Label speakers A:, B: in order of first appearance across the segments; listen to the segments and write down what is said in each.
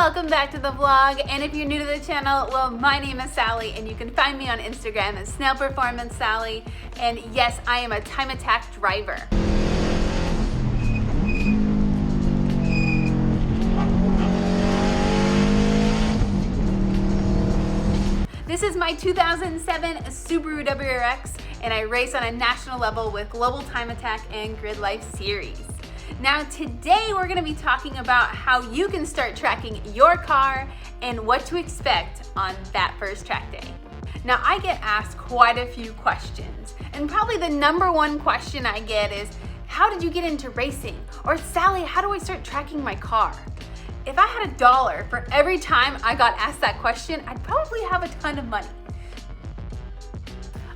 A: Welcome back to the vlog, and if you're new to the channel, well, my name is Sally, and you can find me on Instagram as Snail Performance Sally, and yes, I am a time attack driver. This is my 2007 Subaru WRX, and I race on a national level with Global Time Attack and Grid Life Series. Now today we're going to be talking about how you can start tracking your car and what to expect on that first track day. Now I get asked quite a few questions, and probably the number one question I get is, how did you get into racing? Or Sally, how do I start tracking my car? If I had $1 for every time I got asked that question, I'd probably have a ton of money.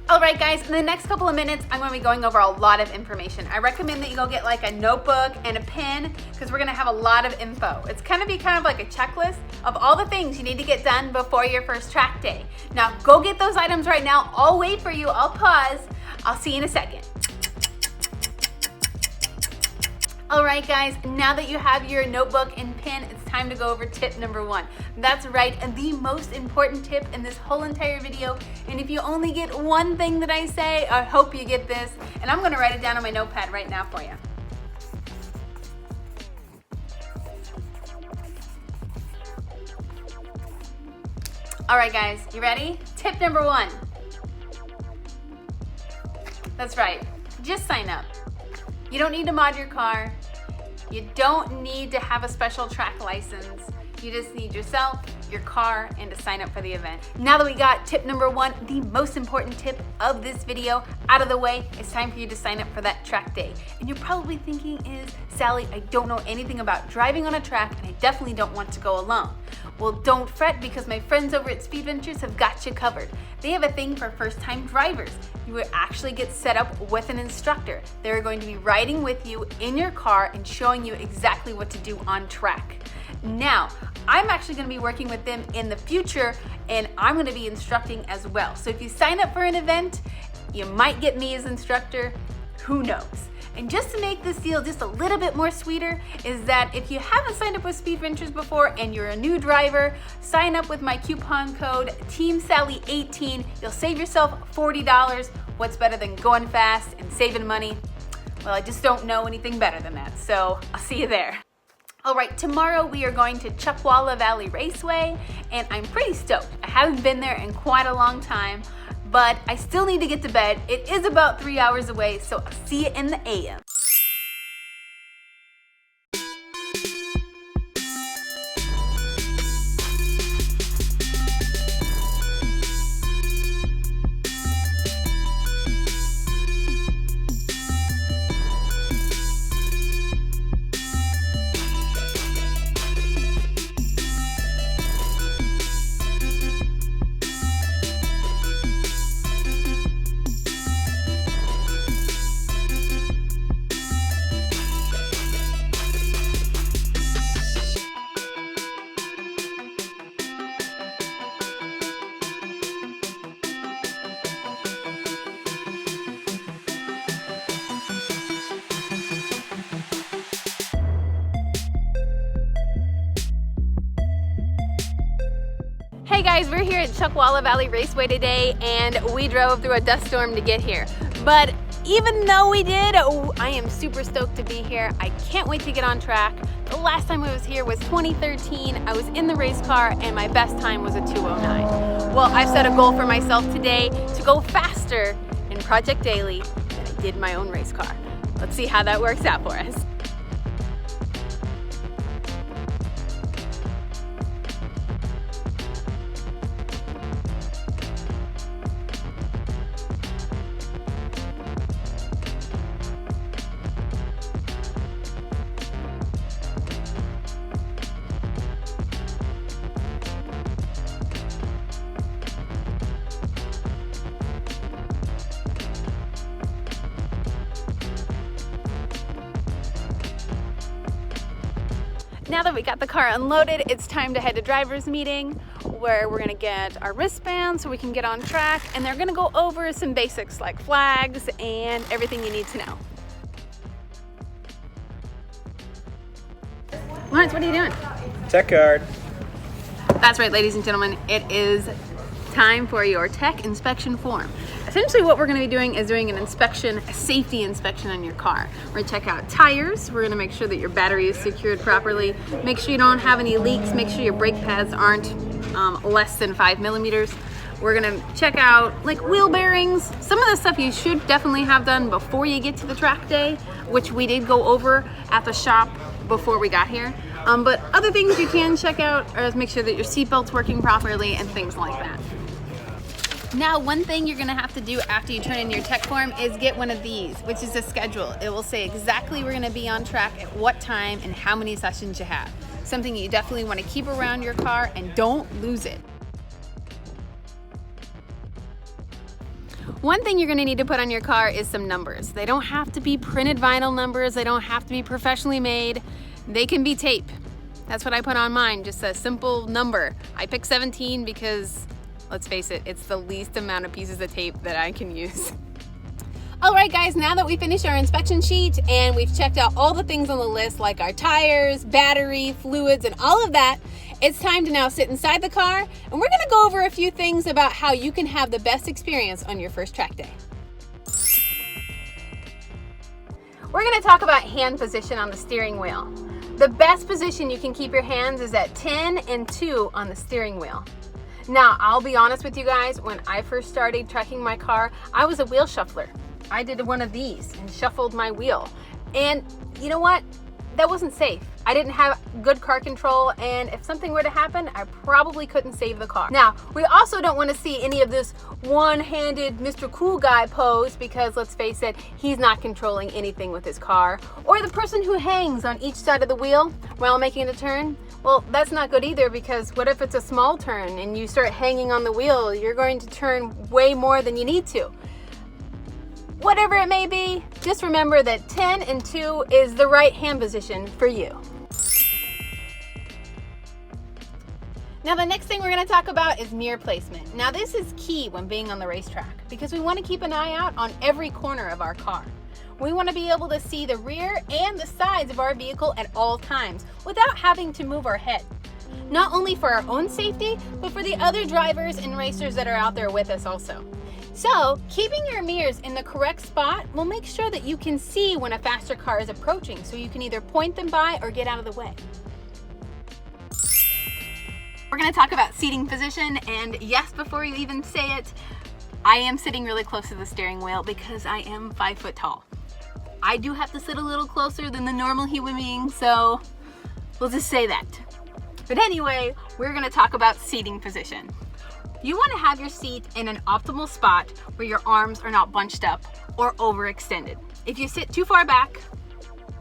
A: All right guys, in the next couple of minutes, I'm gonna be going over a lot of information. I recommend that you go get like a notebook and a pen because we're gonna have a lot of info. It's gonna be kind of like a checklist of all the things you need to get done before your first track day. Now go get those items right now. I'll wait for you, I'll pause. I'll see you in a second. All right guys, now that you have your notebook and pen, it's time to go over tip number 1. That's right, the most important tip in this whole entire video. And if you only get one thing that I say, I hope you get this. And I'm gonna write it down on my notepad right now for you. All right guys, you ready? Tip number 1. That's right, just sign up. You don't need to mod your car. You don't need to have a special track license. You just need yourself, your car, and to sign up for the event. Now that we got tip number 1, the most important tip of this video out of the way, it's time for you to sign up for that track day. And you're probably thinking is, Sally, I don't know anything about driving on a track and I definitely don't want to go alone. Well, don't fret because my friends over at Speed Ventures have got you covered. They have a thing for first-time drivers. You will actually get set up with an instructor. They're going to be riding with you in your car and showing you exactly what to do on track. Now, I'm actually going to be working with them in the future, and I'm going to be instructing as well. So if you sign up for an event, you might get me as instructor, who knows? And just to make this deal just a little bit more sweeter is that if you haven't signed up with Speed Ventures before and you're a new driver, sign up with my coupon code TEAMSALLY18. You'll save yourself $40. What's better than going fast and saving money? Well, I just don't know anything better than that, so I'll see you there. All right, tomorrow we are going to Chuckwalla Valley Raceway, and I'm pretty stoked. I haven't been there in quite a long time, but I still need to get to bed. It is about 3 hours away, so I'll see you in the AM. Hey guys, we're here at Chuckwalla Valley Raceway today, and we drove through a dust storm to get here. But even though we did, I am super stoked to be here. I can't wait to get on track. The last time I was here was 2013. I was in the race car and my best time was a 2:09. Well, I've set a goal for myself today to go faster in Project Daily than I did my own race car. Let's see how that works out for us. Now that we got the car unloaded, it's time to head to driver's meeting where we're gonna get our wristbands so we can get on track, and they're gonna go over some basics like flags and everything you need to know. Laurence, what are you doing?
B: Tech card.
A: That's right, ladies and gentlemen, it is time for your tech inspection form. Essentially what we're going to be doing is doing an inspection, a safety inspection on your car. We're going to check out tires, we're going to make sure that your battery is secured properly, make sure you don't have any leaks, make sure your brake pads aren't less than 5 millimeters. We're gonna check out like wheel bearings. Some of the stuff you should definitely have done before you get to the track day, which we did go over at the shop before we got here. But other things you can check out are make sure that your seatbelt's working properly and things like that. Now, one thing you're gonna have to do after you turn in your tech form is get one of these, which is a schedule. It will say exactly we're gonna be on track at what time and how many sessions you have. Something you definitely wanna keep around your car and don't lose it. One thing you're gonna need to put on your car is some numbers. They don't have to be printed vinyl numbers. They don't have to be professionally made. They can be tape. That's what I put on mine, just a simple number. I picked 17 because, let's face it, it's the least amount of pieces of tape that I can use. All right, guys, now that we finished our inspection sheet and we've checked out all the things on the list, like our tires, battery, fluids, and all of that, it's time to now sit inside the car, and we're gonna go over a few things about how you can have the best experience on your first track day. We're gonna talk about hand position on the steering wheel. The best position you can keep your hands is at 10 and 2 on the steering wheel. Now, I'll be honest with you guys, when I first started tracking my car, I was a wheel shuffler. I did one of these and shuffled my wheel. And you know what? That wasn't safe. I didn't have good car control, and if something were to happen, I probably couldn't save the car. Now, we also don't want to see any of this one-handed Mr. Cool Guy pose, because let's face it, he's not controlling anything with his car. Or the person who hangs on each side of the wheel while making a turn. Well, that's not good either, because what if it's a small turn and you start hanging on the wheel? You're going to turn way more than you need to. Whatever it may be, just remember that 10 and 2 is the right hand position for you. Now, the next thing we're going to talk about is mirror placement. Now, this is key when being on the racetrack because we want to keep an eye out on every corner of our car. We want to be able to see the rear and the sides of our vehicle at all times without having to move our head. Not only for our own safety, but for the other drivers and racers that are out there with us also. So, keeping your mirrors in the correct spot will make sure that you can see when a faster car is approaching, so you can either point them by or get out of the way. We're going to talk about seating position, and yes, before you even say it, I am sitting really close to the steering wheel because I am 5 foot tall. I do have to sit a little closer than the normal human being, so we'll just say that. But anyway, we're going to talk about seating position. You want to have your seat in an optimal spot where your arms are not bunched up or overextended. If you sit too far back,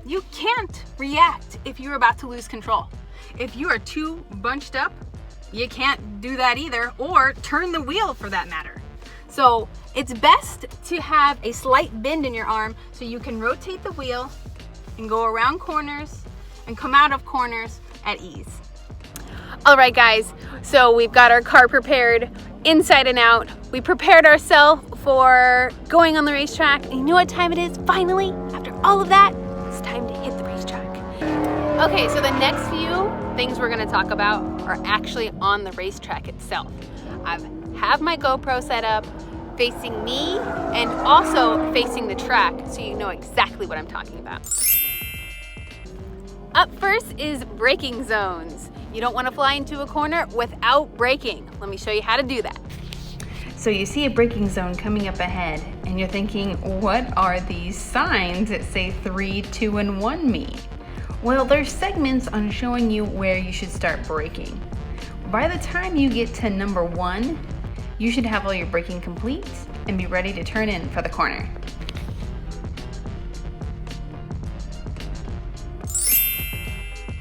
A: you can't react if you're about to lose control. If you are too bunched up, you can't do that either, or turn the wheel for that matter. So it's best to have a slight bend in your arm so you can rotate the wheel and go around corners and come out of corners at ease. All right, guys, so we've got our car prepared inside and out. We prepared ourselves for going on the racetrack. And you know what time it is? Finally, after all of that, it's time to hit the racetrack. Okay, so the next few things we're gonna talk about are actually on the racetrack itself. I have my GoPro set up facing me and also facing the track so you know exactly what I'm talking about. Up first is braking zones. You don't want to fly into a corner without braking. Let me show you how to do that. So you see a braking zone coming up ahead and you're thinking, what are these signs that say 3, 2, and 1 mean? Well, there's segments on showing you where you should start braking. By the time you get to number 1, you should have all your braking complete and be ready to turn in for the corner.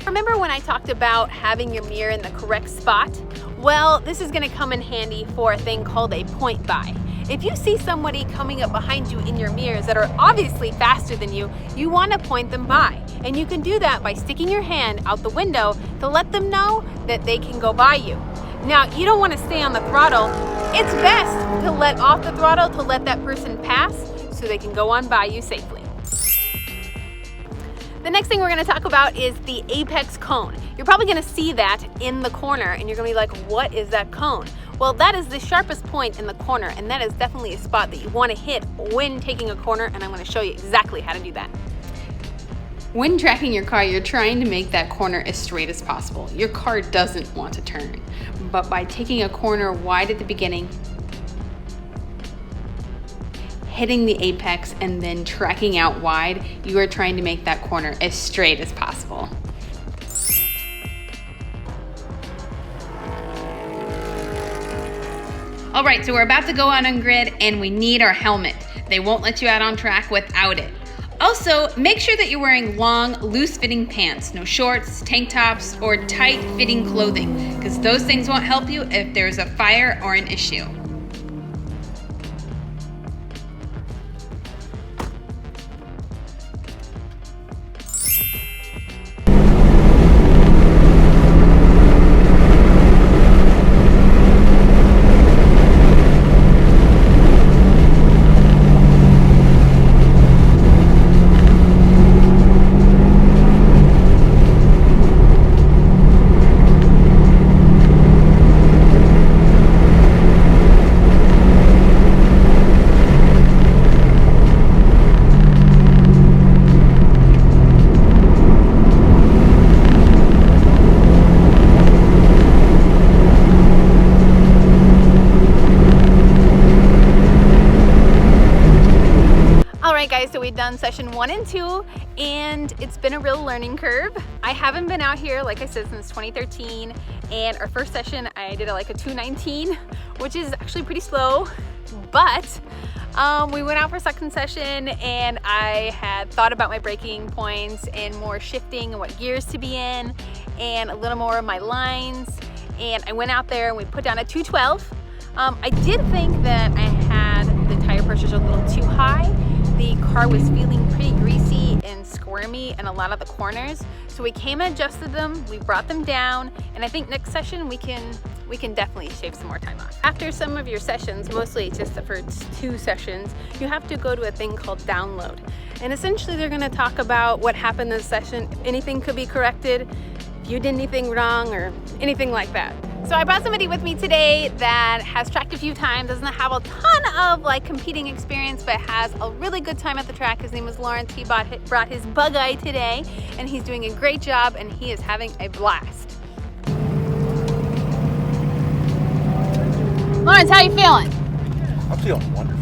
A: Remember when I talked about having your mirror in the correct spot? Well, this is gonna come in handy for a thing called a point by. If you see somebody coming up behind you in your mirrors that are obviously faster than you, you wanna point them by. And you can do that by sticking your hand out the window to let them know that they can go by you. Now, you don't wanna stay on the throttle. It's best to let off the throttle to let that person pass so they can go on by you safely. The next thing we're gonna talk about is the apex cone. You're probably gonna see that in the corner and you're gonna be like, what is that cone? Well, that is the sharpest point in the corner, and that is definitely a spot that you wanna hit when taking a corner, and I'm gonna show you exactly how to do that. When tracking your car, you're trying to make that corner as straight as possible. Your car doesn't want to turn, but by taking a corner wide at the beginning, hitting the apex, and then tracking out wide, you are trying to make that corner as straight as possible. All right, so we're about to go out on grid and we need our helmet. They won't let you out on track without it. Also, make sure that you're wearing long, loose-fitting pants, no shorts, tank tops, or tight-fitting clothing, because those things won't help you if there's a fire or an issue. Alright guys, so we've done session 1 and 2 and it's been a real learning curve. I haven't been out here, like I said, since 2013, and our first session I did like a 219, which is actually pretty slow, but we went out for second session and I had thought about my braking points and more shifting and what gears to be in and a little more of my lines, and I went out there and we put down a 212. I did think that I had the tire pressures a little too high. The car was feeling pretty greasy and squirmy in a lot of the corners. So we came and adjusted them, we brought them down, and I think next session we can definitely shave some more time off. After some of your sessions, mostly just the first 2 sessions, you have to go to a thing called download. And essentially they're gonna talk about what happened in the session, if anything could be corrected, if you did anything wrong or anything like that. So I brought somebody with me today that has tracked a few times, doesn't have a ton of like competing experience, but has a really good time at the track. His name is Laurence. He brought his bugeye today, and he's doing a great job, and he is having a blast. Laurence, how you feeling?
B: I'm feeling wonderful.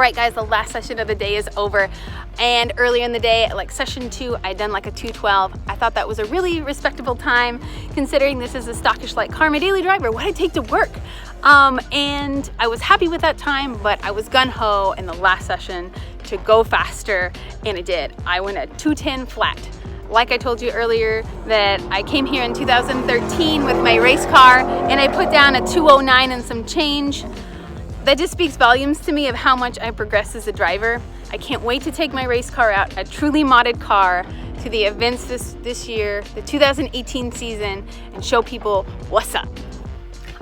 A: right guys, the last session of the day is over, and earlier in the day, like session 2, I'd done like a 2:12. I thought that was a really respectable time considering this is a stockish light car, my daily driver, what I take to work. And I was happy with that time, but I was gung-ho in the last session to go faster, and I did. I went at 2:10 flat. Like I told you earlier that I came here in 2013 with my race car and I put down a 2:09 and some change. That just speaks volumes to me of how much I progressed as a driver. I can't wait to take my race car out, a truly modded car, to the events this year, the 2018 season, and show people what's up.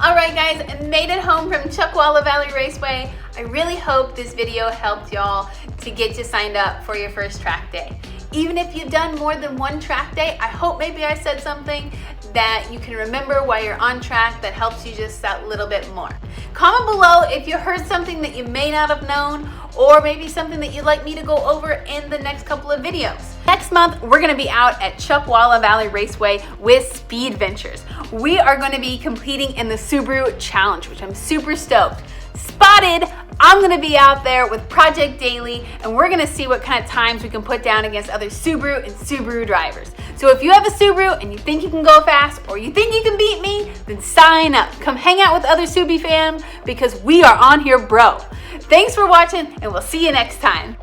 A: All right guys, I made it home from Chuckwalla Valley Raceway. I really hope this video helped y'all to get you signed up for your first track day. Even if you've done more than one track day, I hope maybe I said something that you can remember while you're on track that helps you just that little bit more. Comment below if you heard something that you may not have known, or maybe something that you'd like me to go over in the next couple of videos. Next month, we're gonna be out at Chuckwalla Valley Raceway with Speed Ventures. We are gonna be competing in the Subaru Challenge, which I'm super stoked. Spotted, I'm gonna be out there with Project Daily, and we're gonna see what kind of times we can put down against other Subaru and Subaru drivers. So if you have a Subaru and you think you can go fast, or you think you can beat me, then sign up. Come hang out with other Subi fans, because we are on here, bro. Thanks for watching, and we'll see you next time.